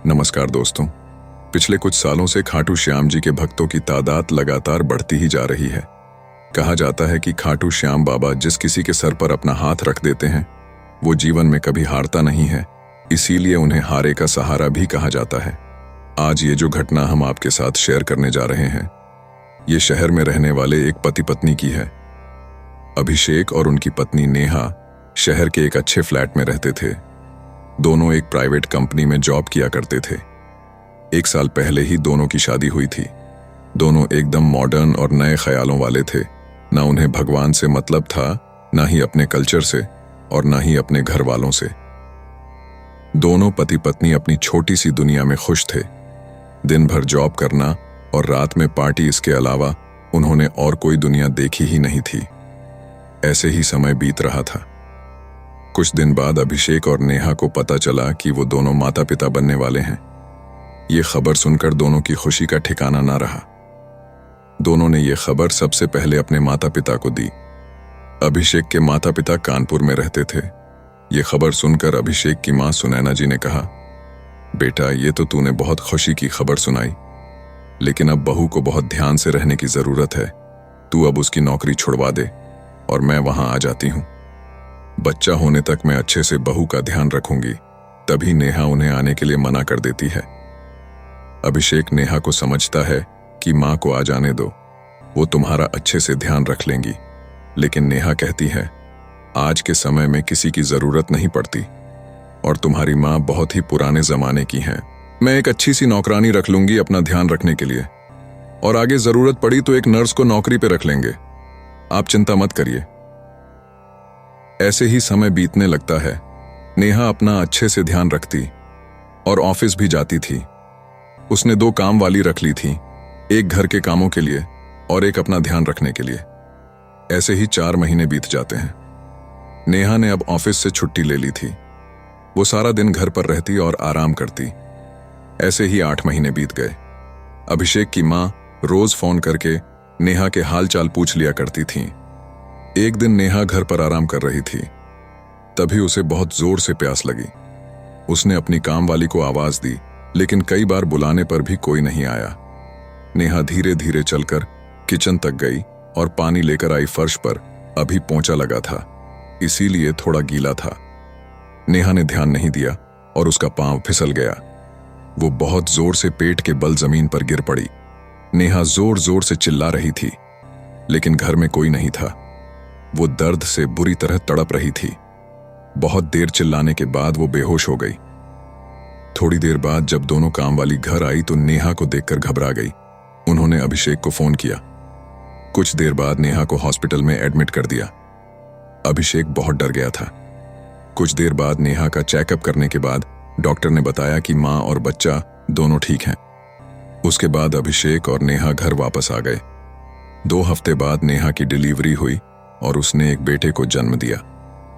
नमस्कार दोस्तों। पिछले कुछ सालों से खाटू श्याम जी के भक्तों की तादाद लगातार बढ़ती ही जा रही है। कहा जाता है कि खाटू श्याम बाबा जिस किसी के सर पर अपना हाथ रख देते हैं वो जीवन में कभी हारता नहीं है, इसीलिए उन्हें हारे का सहारा भी कहा जाता है। आज ये जो घटना हम आपके साथ शेयर करने जा रहे हैं ये शहर में रहने वाले एक पति पत्नी की है। अभिषेक और उनकी पत्नी नेहा शहर के एक अच्छे फ्लैट में रहते थे। दोनों एक प्राइवेट कंपनी में जॉब किया करते थे। 1 साल पहले ही दोनों की शादी हुई थी। दोनों एकदम मॉडर्न और नए ख्यालों वाले थे। ना उन्हें भगवान से मतलब था, ना ही अपने कल्चर से और ना ही अपने घर वालों से। दोनों पति पत्नी अपनी छोटी सी दुनिया में खुश थे। दिन भर जॉब करना और रात में पार्टी, इसके अलावा उन्होंने और कोई दुनिया देखी ही नहीं थी। ऐसे ही समय बीत रहा था। कुछ दिन बाद अभिषेक और नेहा को पता चला कि वो दोनों माता पिता बनने वाले हैं। ये खबर सुनकर दोनों की खुशी का ठिकाना ना रहा। दोनों ने ये खबर सबसे पहले अपने माता पिता को दी। अभिषेक के माता पिता कानपुर में रहते थे। ये खबर सुनकर अभिषेक की मां सुनैना जी ने कहा, बेटा ये तो तूने बहुत खुशी की खबर सुनाई, लेकिन अब बहू को बहुत ध्यान से रहने की जरूरत है। तू अब उसकी नौकरी छुड़वा दे और मैं वहां आ जाती हूं। बच्चा होने तक मैं अच्छे से बहू का ध्यान रखूंगी। तभी नेहा उन्हें आने के लिए मना कर देती है। अभिषेक नेहा को समझता है कि मां को आ जाने दो, वो तुम्हारा अच्छे से ध्यान रख लेंगी। लेकिन नेहा कहती है, आज के समय में किसी की जरूरत नहीं पड़ती और तुम्हारी मां बहुत ही पुराने जमाने की हैं। मैं एक अच्छी सी नौकरानी रख लूंगी अपना ध्यान रखने के लिए, और आगे जरूरत पड़ी तो एक नर्स को नौकरी पे रख लेंगे। आप चिंता मत करिए। ऐसे ही समय बीतने लगता है। नेहा अपना अच्छे से ध्यान रखती और ऑफिस भी जाती थी। उसने 2 काम वाली रख ली थी, एक घर के कामों के लिए और एक अपना ध्यान रखने के लिए। ऐसे ही 4 महीने बीत जाते हैं। नेहा ने अब ऑफिस से छुट्टी ले ली थी। वो सारा दिन घर पर रहती और आराम करती। ऐसे ही 8 महीने बीत गए। अभिषेक की मां रोज फोन करके नेहा के हाल चाल पूछ लिया करती थी। एक दिन नेहा घर पर आराम कर रही थी, तभी उसे बहुत जोर से प्यास लगी। उसने अपनी काम वाली को आवाज दी, लेकिन कई बार बुलाने पर भी कोई नहीं आया। नेहा धीरे धीरे चलकर किचन तक गई और पानी लेकर आई। फर्श पर अभी पोंछा लगा था, इसीलिए थोड़ा गीला था। नेहा ने ध्यान नहीं दिया और उसका पांव फिसल गया। वो बहुत जोर से पेट के बल जमीन पर गिर पड़ी। नेहा जोर जोर से चिल्ला रही थी, लेकिन घर में कोई नहीं था। वो दर्द से बुरी तरह तड़प रही थी। बहुत देर चिल्लाने के बाद वो बेहोश हो गई। थोड़ी देर बाद जब दोनों काम वाली घर आई तो नेहा को देखकर घबरा गई। उन्होंने अभिषेक को फोन किया। कुछ देर बाद नेहा को हॉस्पिटल में एडमिट कर दिया। अभिषेक बहुत डर गया था। कुछ देर बाद नेहा का चेकअप करने के बाद डॉक्टर ने बताया कि मां और बच्चा दोनों ठीक हैं। उसके बाद अभिषेक और नेहा घर वापस आ गए। 2 हफ्ते बाद नेहा की डिलीवरी हुई और उसने एक बेटे को जन्म दिया।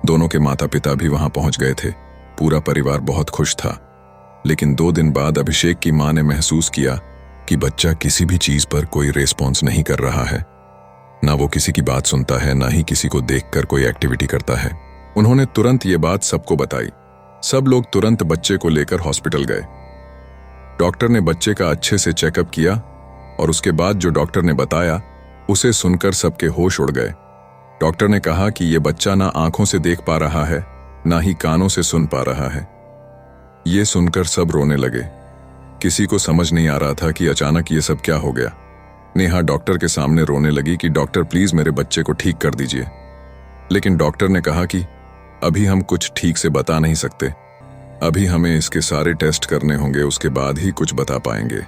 दोनों के माता पिता भी वहां पहुंच गए थे। पूरा परिवार बहुत खुश था। लेकिन 2 दिन बाद अभिषेक की मां ने महसूस किया कि बच्चा किसी भी चीज पर कोई रेस्पॉन्स नहीं कर रहा है। ना वो किसी की बात सुनता है, ना ही किसी को देखकर कोई एक्टिविटी करता है। उन्होंने तुरंत ये बात सबको बताई। सब लोग तुरंत बच्चे को लेकर हॉस्पिटल गए। डॉक्टर ने बच्चे का अच्छे से चेकअप किया और उसके बाद जो डॉक्टर ने बताया उसे सुनकर सबके होश उड़ गए। डॉक्टर ने कहा कि यह बच्चा ना आंखों से देख पा रहा है, ना ही कानों से सुन पा रहा है। ये सुनकर सब रोने लगे। किसी को समझ नहीं आ रहा था कि अचानक ये सब क्या हो गया। नेहा डॉक्टर के सामने रोने लगी कि डॉक्टर प्लीज मेरे बच्चे को ठीक कर दीजिए। लेकिन डॉक्टर ने कहा कि अभी हम कुछ ठीक से बता नहीं सकते। अभी हमें इसके सारे टेस्ट करने होंगे, उसके बाद ही कुछ बता पाएंगे।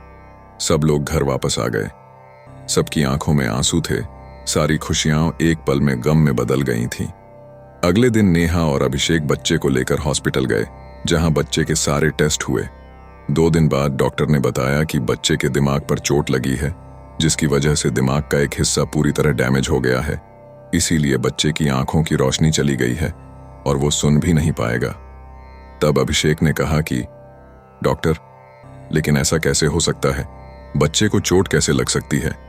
सब लोग घर वापस आ गए। सबकी आंखों में आंसू थे। सारी खुशियां एक पल में गम में बदल गई थीं। अगले दिन नेहा और अभिषेक बच्चे को लेकर हॉस्पिटल गए, जहां बच्चे के सारे टेस्ट हुए। 2 दिन बाद डॉक्टर ने बताया कि बच्चे के दिमाग पर चोट लगी है, जिसकी वजह से दिमाग का एक हिस्सा पूरी तरह डैमेज हो गया है। इसीलिए बच्चे की आंखों की रोशनी चली गई है और वो सुन भी नहीं पाएगा। तब अभिषेक ने कहा कि डॉक्टर, लेकिन ऐसा कैसे हो सकता है? बच्चे को चोट कैसे लग सकती है?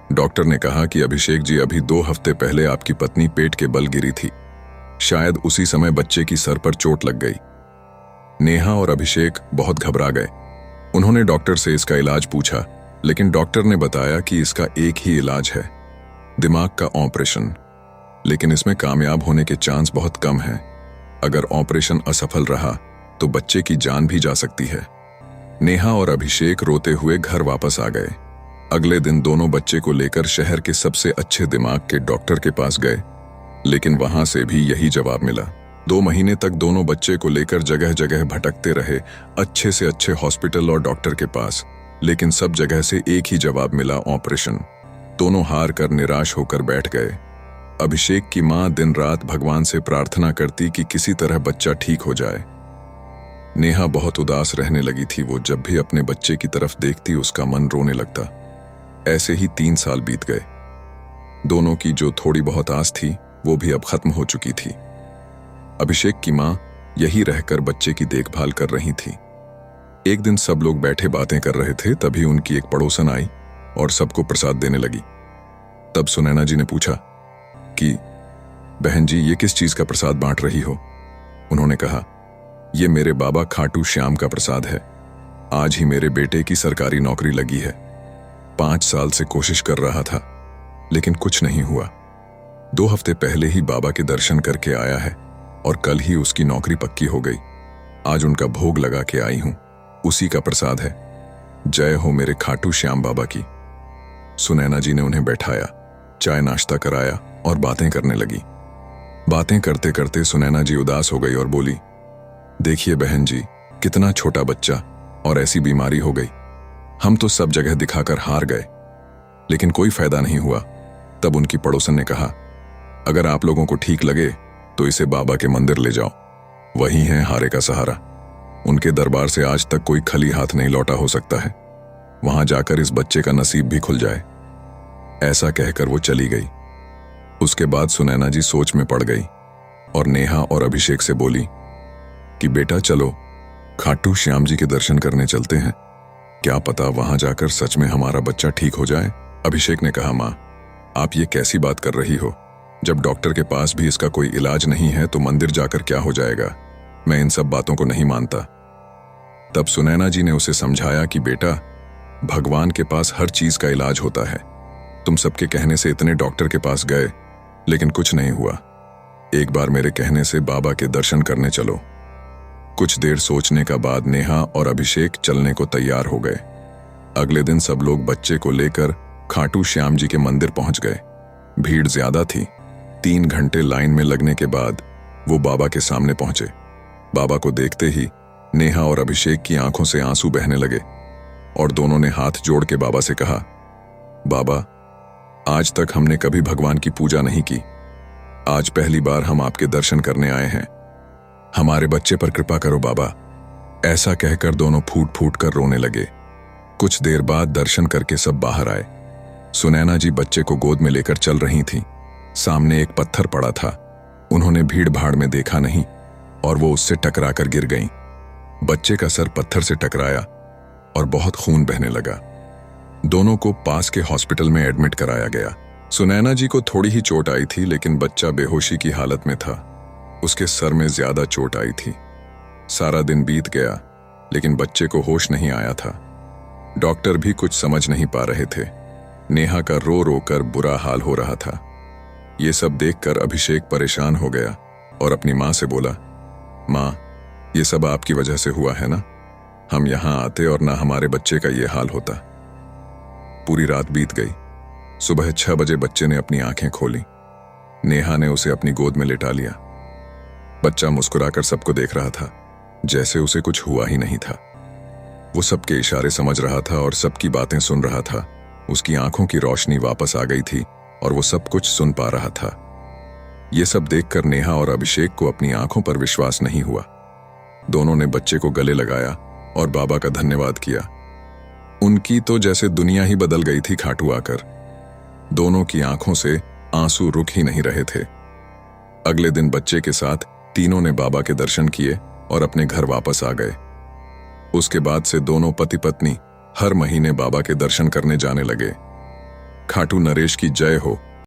डॉक्टर ने कहा कि अभिषेक जी, अभी 2 हफ्ते पहले आपकी पत्नी पेट के बल गिरी थी। शायद उसी समय बच्चे की सर पर चोट लग गई। नेहा और अभिषेक बहुत घबरा गए। उन्होंने डॉक्टर से इसका इलाज पूछा, लेकिन डॉक्टर ने बताया कि इसका एक ही इलाज है, दिमाग का ऑपरेशन। लेकिन इसमें कामयाब होने के चांस बहुत कम हैं। अगर ऑपरेशन असफल रहा तो बच्चे की जान भी जा सकती है। नेहा और अभिषेक रोते हुए घर वापस आ गए। अगले दिन दोनों बच्चे को लेकर शहर के सबसे अच्छे दिमाग के डॉक्टर के पास गए, लेकिन वहां से भी यही जवाब मिला। 2 महीने तक दोनों बच्चे को लेकर जगह जगह भटकते रहे, अच्छे से अच्छे हॉस्पिटल और डॉक्टर के पास, लेकिन सब जगह से एक ही जवाब मिला, ऑपरेशन। दोनों हार कर निराश होकर बैठ गए। अभिषेक की मां दिन रात भगवान से प्रार्थना करती कि किसी तरह बच्चा ठीक हो जाए। नेहा बहुत उदास रहने लगी थी। वो जब भी अपने बच्चे की तरफ देखती उसका मन रोने लगता। ऐसे ही 3 साल बीत गए। दोनों की जो थोड़ी बहुत आस थी वो भी अब खत्म हो चुकी थी। अभिषेक की मां यही रहकर बच्चे की देखभाल कर रही थी। एक दिन सब लोग बैठे बातें कर रहे थे, तभी उनकी एक पड़ोसन आई और सबको प्रसाद देने लगी। तब सुनैना जी ने पूछा कि बहन जी, ये किस चीज का प्रसाद बांट रही हो? उन्होंने कहा, ये मेरे बाबा खाटू श्याम का प्रसाद है। आज ही मेरे बेटे की सरकारी नौकरी लगी है। 5 साल से कोशिश कर रहा था, लेकिन कुछ नहीं हुआ। 2 हफ्ते पहले ही बाबा के दर्शन करके आया है और कल ही उसकी नौकरी पक्की हो गई। आज उनका भोग लगा के आई हूं, उसी का प्रसाद है। जय हो मेरे खाटू श्याम बाबा की। सुनैना जी ने उन्हें बैठाया, चाय नाश्ता कराया और बातें करने लगी। बातें करते करते सुनैना जी उदास हो गई और बोली, देखिए बहन जी, कितना छोटा बच्चा और ऐसी बीमारी हो गई। हम तो सब जगह दिखाकर हार गए, लेकिन कोई फायदा नहीं हुआ। तब उनकी पड़ोसन ने कहा, अगर आप लोगों को ठीक लगे तो इसे बाबा के मंदिर ले जाओ, वही है हारे का सहारा। उनके दरबार से आज तक कोई खाली हाथ नहीं लौटा हो सकता है। वहां जाकर इस बच्चे का नसीब भी खुल जाए। ऐसा कहकर वो चली गई। उसके बाद सुनैना जी सोच में पड़ गई और नेहा और अभिषेक से बोली कि बेटा चलो खाटू श्याम जी के दर्शन करने चलते हैं, क्या पता वहां जाकर सच में हमारा बच्चा ठीक हो जाए। अभिषेक ने कहा, मां, आप ये कैसी बात कर रही हो? जब डॉक्टर के पास भी इसका कोई इलाज नहीं है तो मंदिर जाकर क्या हो जाएगा? मैं इन सब बातों को नहीं मानता। तब सुनैना जी ने उसे समझाया कि बेटा, भगवान के पास हर चीज का इलाज होता है। तुम सबके कहने से इतने डॉक्टर के पास गए, लेकिन कुछ नहीं हुआ। एक बार मेरे कहने से बाबा के दर्शन करने चलो। कुछ देर सोचने का बाद नेहा और अभिषेक चलने को तैयार हो गए। अगले दिन सब लोग बच्चे को लेकर खाटू श्याम जी के मंदिर पहुंच गए। भीड़ ज्यादा थी। 3 घंटे लाइन में लगने के बाद वो बाबा के सामने पहुंचे। बाबा को देखते ही नेहा और अभिषेक की आंखों से आंसू बहने लगे और दोनों ने हाथ जोड़ के बाबा से कहा, बाबा, आज तक हमने कभी भगवान की पूजा नहीं की। आज पहली बार हम आपके दर्शन करने आए हैं। हमारे बच्चे पर कृपा करो बाबा। ऐसा कहकर दोनों फूट फूट कर रोने लगे। कुछ देर बाद दर्शन करके सब बाहर आए। सुनैना जी बच्चे को गोद में लेकर चल रही थीं। सामने एक पत्थर पड़ा था। उन्होंने भीड़ भाड़ में देखा नहीं और वो उससे टकराकर गिर गईं। बच्चे का सर पत्थर से टकराया और बहुत खून बहने लगा। दोनों को पास के हॉस्पिटल में एडमिट कराया गया। सुनैना जी को थोड़ी ही चोट आई थी, लेकिन बच्चा बेहोशी की हालत में था। उसके सर में ज्यादा चोट आई थी। सारा दिन बीत गया, लेकिन बच्चे को होश नहीं आया था। डॉक्टर भी कुछ समझ नहीं पा रहे थे। नेहा का रो रो कर बुरा हाल हो रहा था। ये सब देखकर अभिषेक परेशान हो गया और अपनी मां से बोला, मां, ये सब आपकी वजह से हुआ है ना? हम यहां आते और ना हमारे बच्चे का ये हाल होता। पूरी रात बीत गई। सुबह 6 बजे बच्चे ने अपनी आंखें खोली। नेहा ने उसे अपनी गोद में लेटा लिया। बच्चा मुस्कुराकर सबको देख रहा था, जैसे उसे कुछ हुआ ही नहीं था। वो सबके इशारे समझ रहा था और सबकी बातें सुन रहा था। उसकी आंखों की रोशनी वापस आ गई थी और वो सब कुछ सुन पा रहा था। ये सब देखकर नेहा और अभिषेक को अपनी आंखों पर विश्वास नहीं हुआ। दोनों ने बच्चे को गले लगाया और बाबा का धन्यवाद किया। उनकी तो जैसे दुनिया ही बदल गई थी खाटू आकर। दोनों की आंखों से आंसू रुक ही नहीं रहे थे। अगले दिन बच्चे के साथ तीनों ने बाबा के दर्शन किए और अपने घर वापस आ गए। उसके बाद से दोनों पति पत्नी हर महीने बाबा के दर्शन करने जाने लगे। खाटू नरेश की जय हो।